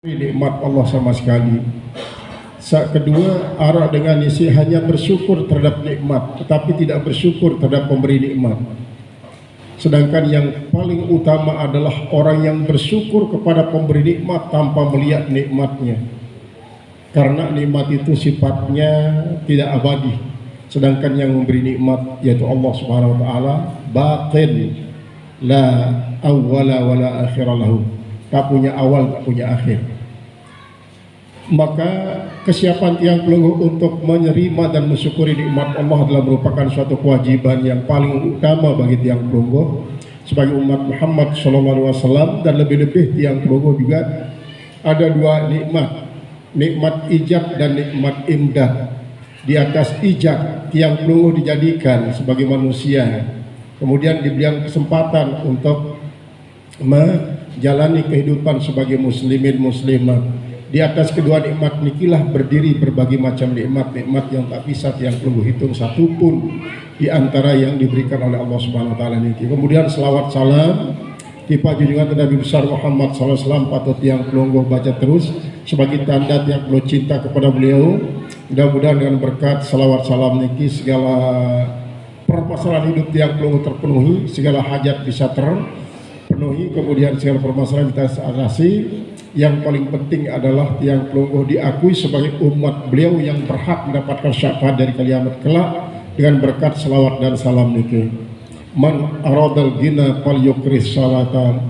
nikmat Allah sama sekali. Kedua, arah dengan isi hanya bersyukur terhadap nikmat, tetapi tidak bersyukur terhadap pemberi nikmat. Sedangkan yang paling utama adalah orang yang bersyukur kepada pemberi nikmat tanpa melihat nikmatnya. Karena nikmat itu sifatnya tidak abadi. Sedangkan yang memberi nikmat yaitu Allah Subhanahu wa taala baqin la awwala wala akhira lahu. Tak punya awal, tak punya akhir. Maka kesiapan tiang pelunggu untuk menerima dan mensyukuri nikmat Allah adalah merupakan suatu kewajiban yang paling utama bagi tiang pelunggu sebagai umat Muhammad SAW. Dan lebih-lebih tiang pelunggu juga ada dua nikmat, nikmat ijab dan nikmat imdad. Di atas ijab, tiang pelunggu dijadikan sebagai manusia, kemudian diberikan kesempatan untuk menjalani kehidupan sebagai muslimin muslimat. Di atas kedua nikmat nikilah berdiri berbagai macam nikmat yang tak bisa tiang pelunggu hitung satupun di antara yang diberikan oleh Allah Subhanahu wa taala niki. Kemudian selawat salam tipe junjungan Nabi besar Muhammad SAW patut tiang pelunggu baca terus sebagai tanda tiang pelunggu cinta kepada beliau. Mudah-mudahan dengan berkat selawat salam niki segala permasalahan hidup tiang pelunggu terpenuhi, segala hajat bisa terpenuhi, kemudian segala permasalahan kita atasi. Yang paling penting adalah tiang pelunggu diakui sebagai umat beliau yang berhak mendapatkan syafaat dari kiamat kelak dengan berkat selawat dan salam niki. Man aradal gina fal yukris salatan.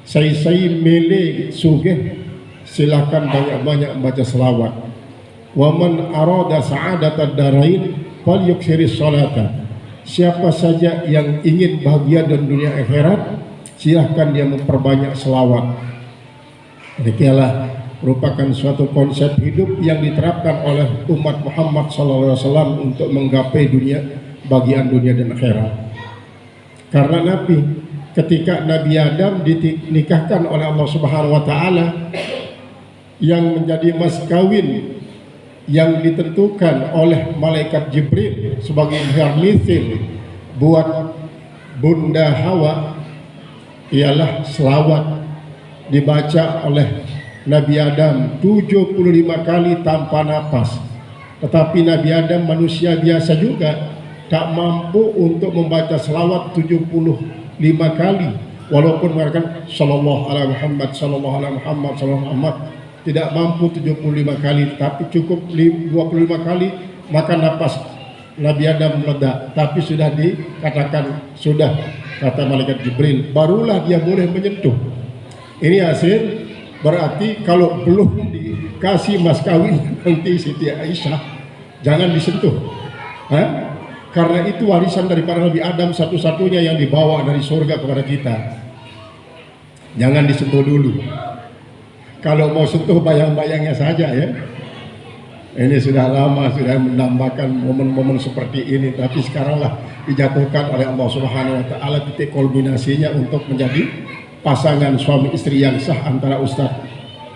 Saya milih sugih, silakan banyak-banyak baca selawat. Wa man arada sa'adatad darain fal yuksiris salatan. Siapa saja yang ingin bahagia dan dunia akhirat, silahkan dia memperbanyak selawat. Demikianlah merupakan suatu konsep hidup yang diterapkan oleh umat Muhammad SAW untuk menggapai bagian dunia dan akhirat. Karena Nabi, ketika Nabi Adam dinikahkan oleh Allah Subhanahu wa taala, yang menjadi mas kawin yang ditentukan oleh malaikat Jibril sebagai mithil buat Bunda Hawa ialah selawat dibaca oleh Nabi Adam 75 kali tanpa nafas. Tetapi Nabi Adam manusia biasa juga tak mampu untuk membaca selawat 75 kali, walaupun mengatakan sallallahu alaihi Muhammad sallallahu alaihi Muhammad sallallahu alaihi Muhammad, tidak mampu 75 kali, tapi cukup 25 kali maka nafas Nabi Adam meledak. Tapi sudah dikatakan sudah, kata malaikat Jibril, barulah dia boleh menyentuh. Ini hasil berarti kalau belum dikasih mas kawin nanti Siti Aisyah jangan disentuh. Karena itu warisan daripada Nabi Adam satu-satunya yang dibawa dari surga kepada kita. Jangan disentuh dulu. Kalau mau sentuh bayang-bayangnya saja ya. Ini sudah lama sudah menambahkan momen-momen seperti ini, tapi sekaranglah dijatuhkan oleh Allah Subhanahu wa taala titik kulminasinya untuk menjadi pasangan suami istri yang sah antara Ustaz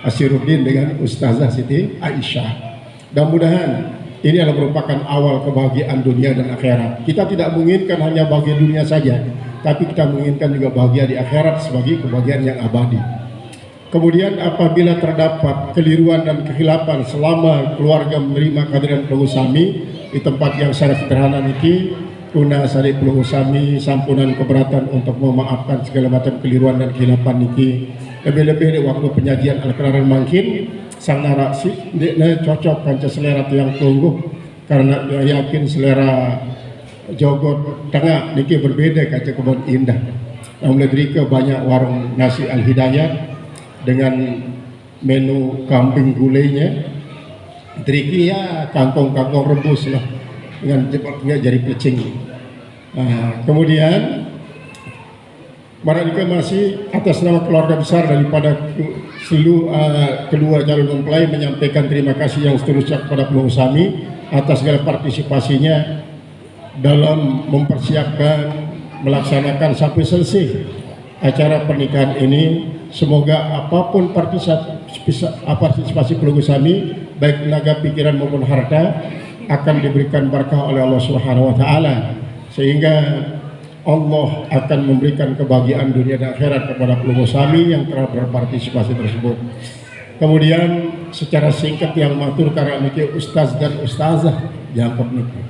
Asyiruddin dengan Ustazah Siti Aisyah. Dan mudah-mudahan ini adalah merupakan awal kebahagiaan dunia dan akhirat. Kita tidak menginginkan hanya bahagia dunia saja, tapi kita menginginkan juga bahagia di akhirat sebagai kebahagiaan yang abadi. Kemudian apabila terdapat keliruan dan kehilapan selama keluarga menerima kehadiran pelunggu sami di tempat yang sangat sederhana niki, kuna sari pelunggu sami sampunan keberatan untuk memaafkan segala macam keliruan dan kehilapan niki. Lebih-lebih di waktu penyajian al-kelaran mangkin sang narasi dia cocok kanca selera tiang pelunggu, karena dia yakin selera jogot tengah niki berbeda kaca kebun indah. Namun lebih ke banyak warung nasi al-hidayah dengan menu kambing gulainya, triki ya kangkong-kangkong rebus lah dengan jepatnya jadi pecing. Kemudian Maradika masih atas nama keluarga besar daripada seluruh kedua calon mempelai menyampaikan terima kasih yang seterusnya kepada pelunggu sami atas segala partisipasinya dalam mempersiapkan melaksanakan sampai selesai acara pernikahan ini. Semoga apapun partisipasi pelunggu sami, baik tenaga, pikiran maupun harta, akan diberikan berkah oleh Allah Subhanahu wa taala, sehingga Allah akan memberikan kebahagiaan dunia dan akhirat kepada pelunggu sami yang telah berpartisipasi tersebut. Kemudian secara singkat yang matur karena niki ustaz dan ustazah jangkep niki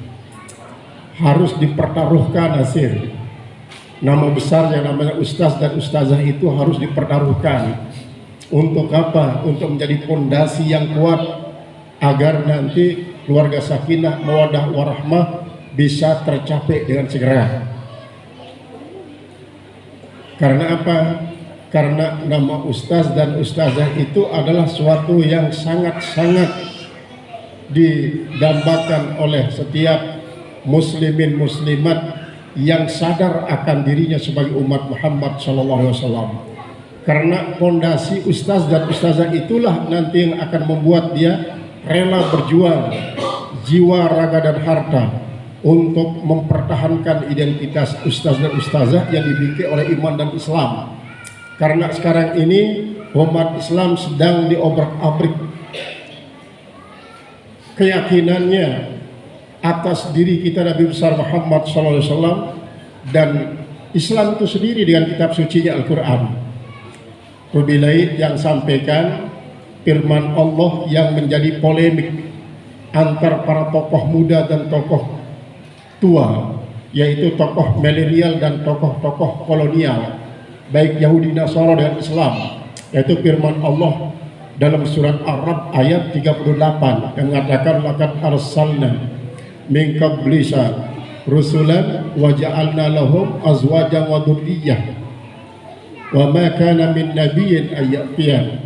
harus dipertaruhkan hasil. Nama besar yang namanya ustaz dan ustazah itu harus dipertaruhkan. Untuk apa? Untuk menjadi fondasi yang kuat agar nanti keluarga sakinah, mawaddah warahmah bisa tercapai dengan segera. Karena apa? Karena nama ustaz dan ustazah itu adalah suatu yang sangat-sangat didambakan oleh setiap muslimin muslimat yang sadar akan dirinya sebagai umat Muhammad SAW. Karena fondasi ustaz dan ustazah itulah nanti yang akan membuat dia rela berjuang jiwa, raga dan harta untuk mempertahankan identitas ustaz dan ustazah yang dimiliki oleh iman dan Islam. Karena sekarang ini umat Islam sedang diobrak-abrik keyakinannya atas diri kita Nabi besar Muhammad SAW dan Islam itu sendiri dengan kitab sucinya Al-Quran. Rubilait yang sampaikan firman Allah yang menjadi polemik antar para tokoh muda dan tokoh tua, yaitu tokoh milenial dan tokoh-tokoh kolonial, baik Yahudi, Nasara dan Islam, yaitu firman Allah dalam surat Ar-Ra'd ayat 38 yang mengatakan laqad arsalna min qablika rusulan wa ja'alna lahum azwajan wa dzurriyyah wa ma kana min nabiyyin ayyatiya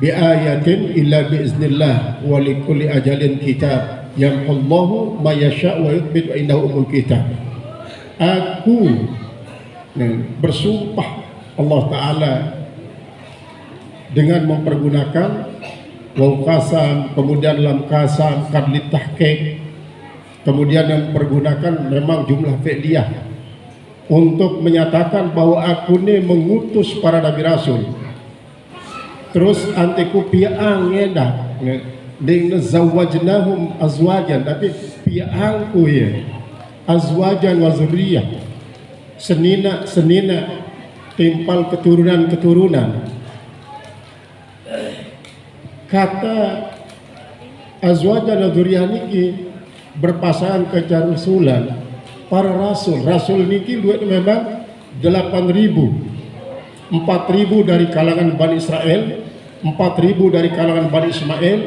bi ayatin illa bi iznillah wa likulli ajalin kitab yamhullahu ma yasha' wa yuthbit wa indahu umul kitab. Aku bersumpah Allah Ta'ala dengan mempergunakan waw qasam, kemudian lam qasam, kadlit tahqiq, kemudian yang mempergunakan memang jumlah fi'liyah untuk menyatakan bahwa aku ini mengutus para nabi rasul. Terus antiku piang ngeda dengan zawajnahum azwajan, tapi piangku ya azwajan wa zurriyah, senina timpal keturunan. Kata azwajan wa zurriyah niki berpasangan kejarusulan para rasul niki duit memang 8.000, 4.000 dari kalangan Bani Israel, 4.000 dari kalangan Bani Ismail,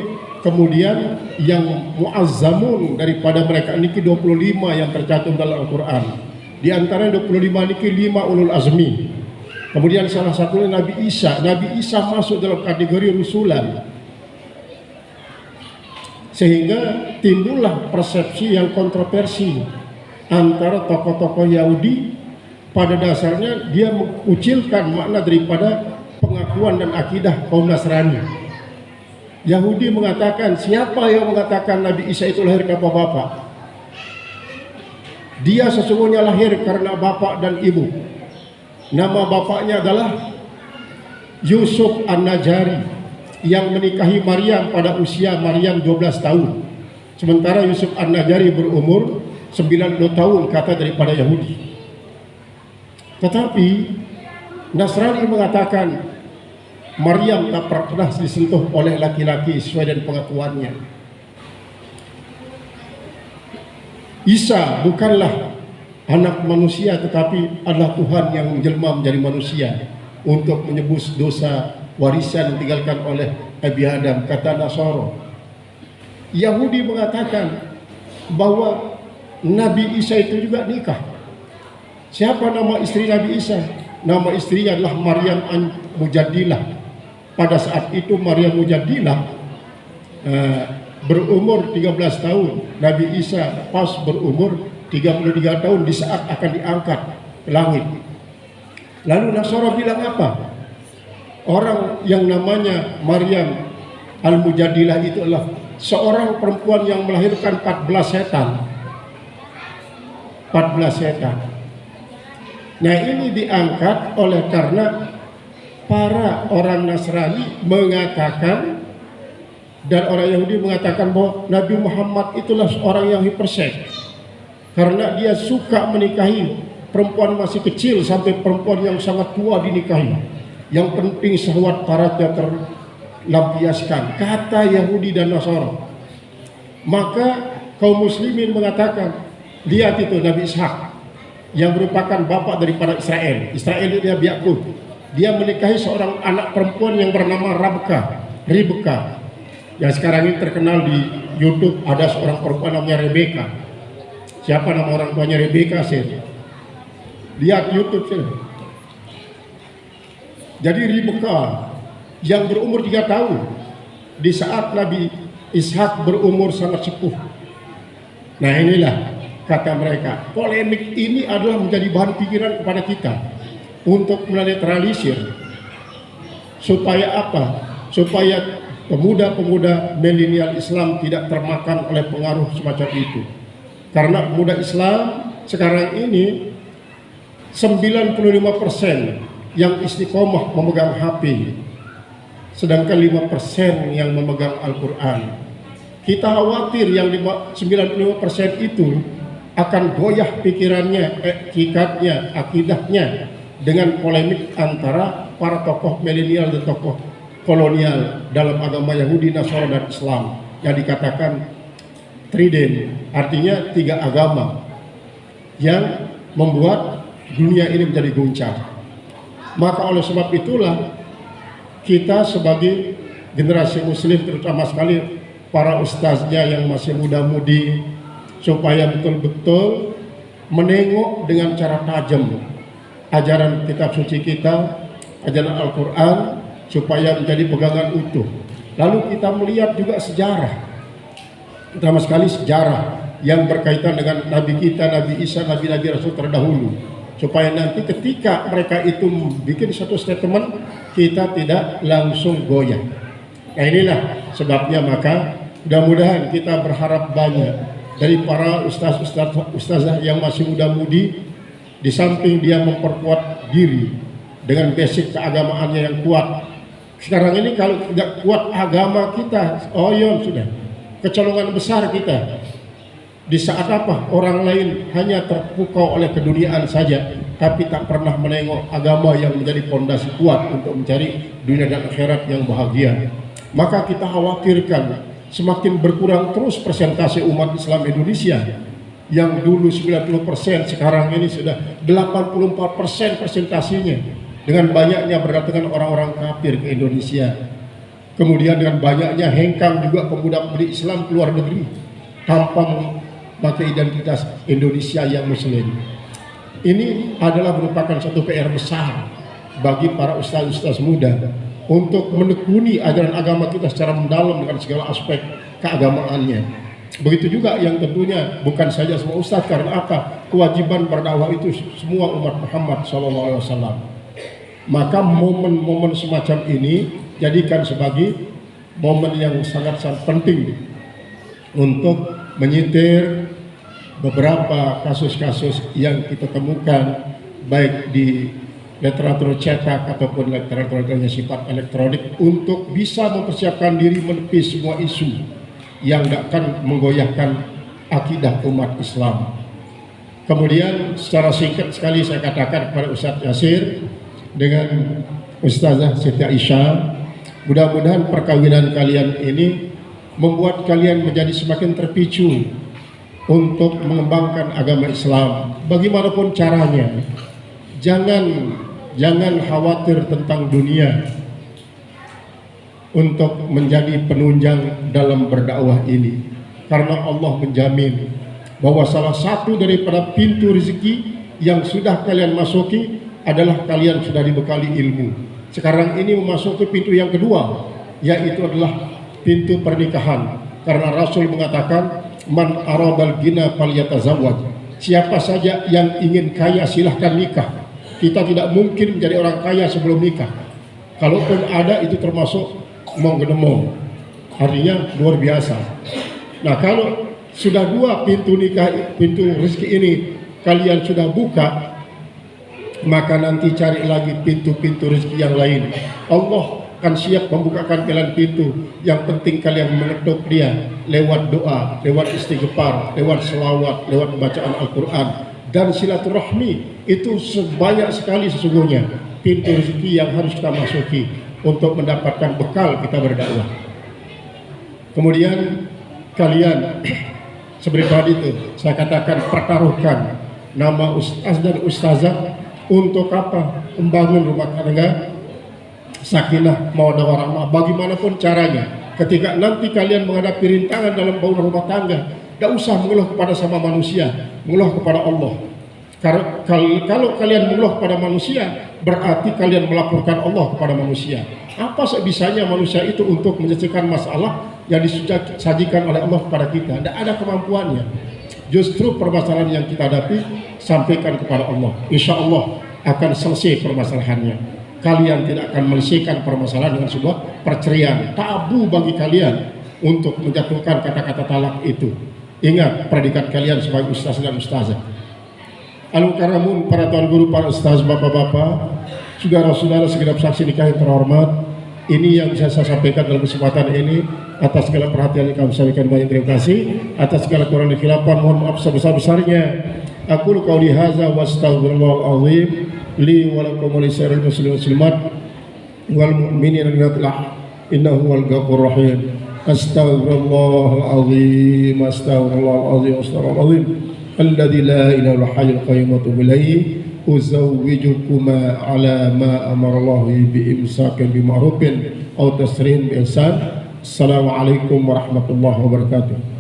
kemudian yang muazzamun daripada mereka niki 25 yang tercantum dalam Al-Quran. Di antara 25 niki 5 ulul azmi. Kemudian salah satunya Nabi Isa masuk dalam kategori rusulan. Sehingga timbullah persepsi yang kontroversi antara tokoh-tokoh Yahudi. Pada dasarnya dia mengucilkan makna daripada pengakuan dan akidah kaum Nasrani. Yahudi mengatakan, siapa yang mengatakan Nabi Isa itu lahir karena bapak? Dia sesungguhnya lahir karena bapak dan ibu. Nama bapaknya adalah Yusuf An-Najari yang menikahi Maryam pada usia Maryam 12 tahun. Sementara Yusuf An-Najari berumur 90 tahun kata daripada Yahudi. Tetapi Nasrani mengatakan Maryam tak pernah disentuh oleh laki-laki sesuai dengan pengakuannya. Isa bukanlah anak manusia tetapi adalah Tuhan yang menjelma menjadi manusia untuk menebus dosa warisan yang ditinggalkan oleh Nabi Adam, kata Nasara. Yahudi mengatakan bahwa Nabi Isa itu juga nikah. Siapa nama istri Nabi Isa? Nama istrinya adalah Maryam An-Mujadilah. Pada saat itu Maryam Mujadilah berumur 13 tahun. Nabi Isa pas berumur 33 tahun di saat akan diangkat ke langit. Lalu Nasara bilang apa? Orang yang namanya Maryam Al-Mujadilah itu adalah seorang perempuan yang melahirkan 14 setan. 14 setan. Nah, ini diangkat oleh karena para orang Nasrani mengatakan dan orang Yahudi mengatakan bahwa Nabi Muhammad itulah seorang yang hiperseks karena dia suka menikahi perempuan masih kecil sampai perempuan yang sangat tua dinikahi. Yang penting syahwat paratnya terlampiaskan, kata Yahudi dan Nasara. Maka kaum muslimin mengatakan, lihat itu Nabi Ishak yang merupakan bapak daripada Israel. Israel itu dia Yakub. Dia menikahi seorang anak perempuan yang bernama Ribka. Yang sekarang ini terkenal di YouTube, ada seorang perempuan namanya Rebecca. Siapa nama orang tuanya Rebecca sih? Lihat YouTube sih. Jadi Ribka yang berumur 3 tahun di saat Nabi Ishak berumur sangat sepuh. Nah inilah kata mereka, polemik ini adalah menjadi bahan pikiran kepada kita untuk menetralisir. Supaya apa? Supaya pemuda-pemuda milenial Islam tidak termakan oleh pengaruh semacam itu. Karena pemuda Islam sekarang ini 95% yang istiqomah memegang HP, sedangkan 5% yang memegang Al-Quran. Kita khawatir yang 95% itu akan goyah pikirannya, etikatnya, akidahnya dengan polemik antara para tokoh milenial dan tokoh kolonial dalam agama Yahudi, Nasara, dan Islam yang dikatakan Trident, artinya 3 agama yang membuat dunia ini menjadi guncang. Maka oleh sebab itulah kita sebagai generasi muslim, terutama sekali para ustaznya yang masih muda-mudi, supaya betul-betul menengok dengan cara tajam ajaran kitab suci kita, ajaran Al-Quran, supaya menjadi pegangan utuh. Lalu kita melihat juga sejarah, terutama sekali sejarah yang berkaitan dengan Nabi kita, Nabi Isa, Nabi-Nabi Rasul terdahulu, supaya nanti ketika mereka itu bikin satu statement, kita tidak langsung goyah. Nah inilah sebabnya, maka mudah-mudahan kita berharap banyak dari para ustazah yang masih muda-mudi. Di samping dia memperkuat diri dengan basic keagamaannya yang kuat. Sekarang ini kalau tidak kuat agama kita, sudah kecolongan besar kita. Di saat apa? Orang lain hanya terpukau oleh keduniaan saja, tapi tak pernah menengok agama yang menjadi fondasi kuat untuk mencari dunia dan akhirat yang bahagia. Maka kita khawatirkan semakin berkurang terus persentase umat Islam Indonesia yang dulu 90%, sekarang ini sudah 84% persentasinya, dengan banyaknya berdatangan orang-orang kafir ke Indonesia. Kemudian dengan banyaknya hengkang juga pemuda-pemudi Islam keluar negeri tanpa memakai identitas Indonesia yang muslim. Ini adalah merupakan satu PR besar bagi para ustaz-ustaz muda untuk menekuni ajaran agama kita secara mendalam dengan segala aspek keagamaannya. Begitu juga yang tentunya bukan saja semua ustaz, karena apa? Kewajiban berdakwah itu semua umat Muhammad SAW. Maka momen-momen semacam ini jadikan sebagai momen yang sangat-sangat penting untuk menyitir beberapa kasus-kasus yang kita temukan baik di literatur cetak ataupun literatur yang sifat elektronik, untuk bisa mempersiapkan diri menepis semua isu yang akan menggoyahkan akidah umat Islam. Kemudian secara singkat sekali saya katakan kepada Ustaz Yasir dengan Ustazah Siti Aisyah, mudah-mudahan perkawinan kalian ini membuat kalian menjadi semakin terpicu untuk mengembangkan agama Islam. Bagaimanapun caranya, jangan khawatir tentang dunia untuk menjadi penunjang dalam berdakwah ini, karena Allah menjamin bahwa salah satu daripada pintu rezeki yang sudah kalian masuki adalah kalian sudah dibekali ilmu. Sekarang ini memasuki pintu yang kedua, yaitu adalah pintu pernikahan, karena Rasul mengatakan man aradal ghina falyatazawwaj. Siapa saja yang ingin kaya silahkan nikah. Kita tidak mungkin menjadi orang kaya sebelum nikah. Kalaupun ada, itu termasuk monggenemong, artinya luar biasa. Nah, kalau sudah dua pintu nikah, pintu rezeki ini kalian sudah buka, maka nanti cari lagi pintu-pintu rezeki yang lain. Allah akan siap membukakan kalian pintu. Yang penting kalian mengetuk dia lewat doa, lewat istighfar, lewat selawat, lewat bacaan Al-Quran dan silaturahmi. Itu sebanyak sekali sesungguhnya. pintu rezeki yang harus kita masuki untuk mendapatkan bekal kita berdakwah. Kemudian kalian seperti tadi itu saya katakan, pertaruhkan nama ustaz dan ustazah untuk apa? Membangun rumah tangga sakinah mawaddah warahmah. Bagaimanapun caranya, ketika nanti kalian menghadapi rintangan dalam bangunan rumah tangga, tidak usah mengeluh kepada sama manusia, mengeluh kepada Allah. Kalau kalian mengeluh kepada manusia, berarti kalian melaporkan Allah kepada manusia. Apa sebisanya manusia itu untuk menyelesaikan masalah yang disajikan oleh Allah kepada kita? Tidak ada kemampuannya. Justru permasalahan yang kita hadapi, sampaikan kepada Allah. Insya Allah akan selesai permasalahannya. Kalian tidak akan menyelesaikan permasalahan dengan sebuah perceraian. Tabu bagi kalian untuk menjatuhkan kata-kata talak itu. Ingat predikat kalian sebagai ustaz dan ustazah. Al-Karamun, para tuan guru, para ustaz, bapak-bapak, saudara-saudara segenap saksi nikah yang terhormat, ini yang bisa saya sampaikan dalam kesempatan ini. Atas segala perhatian yang kami sampaikan, banyak terima kasih. Atas segala kurang dan khilafan, mohon maaf sebesar-besarnya. Aku qauli hadza wa astaghfirullahal azim li wa lakum wa lisa'iril muslimin muslimat wal mu'minin innahu wal ghafurur rahim. Astaghfirullahal azim, astaghfirullahal azim, astaghfirullahal azim. Alladzi la ilaha illa hayyul qayyum wa atubu ilaihi. Uzawwijukuma ala ma amarallahu bi imsakin bi ma'rufin aw tasrin bi ihsan. Assalamualaikum warahmatullahi wabarakatuh.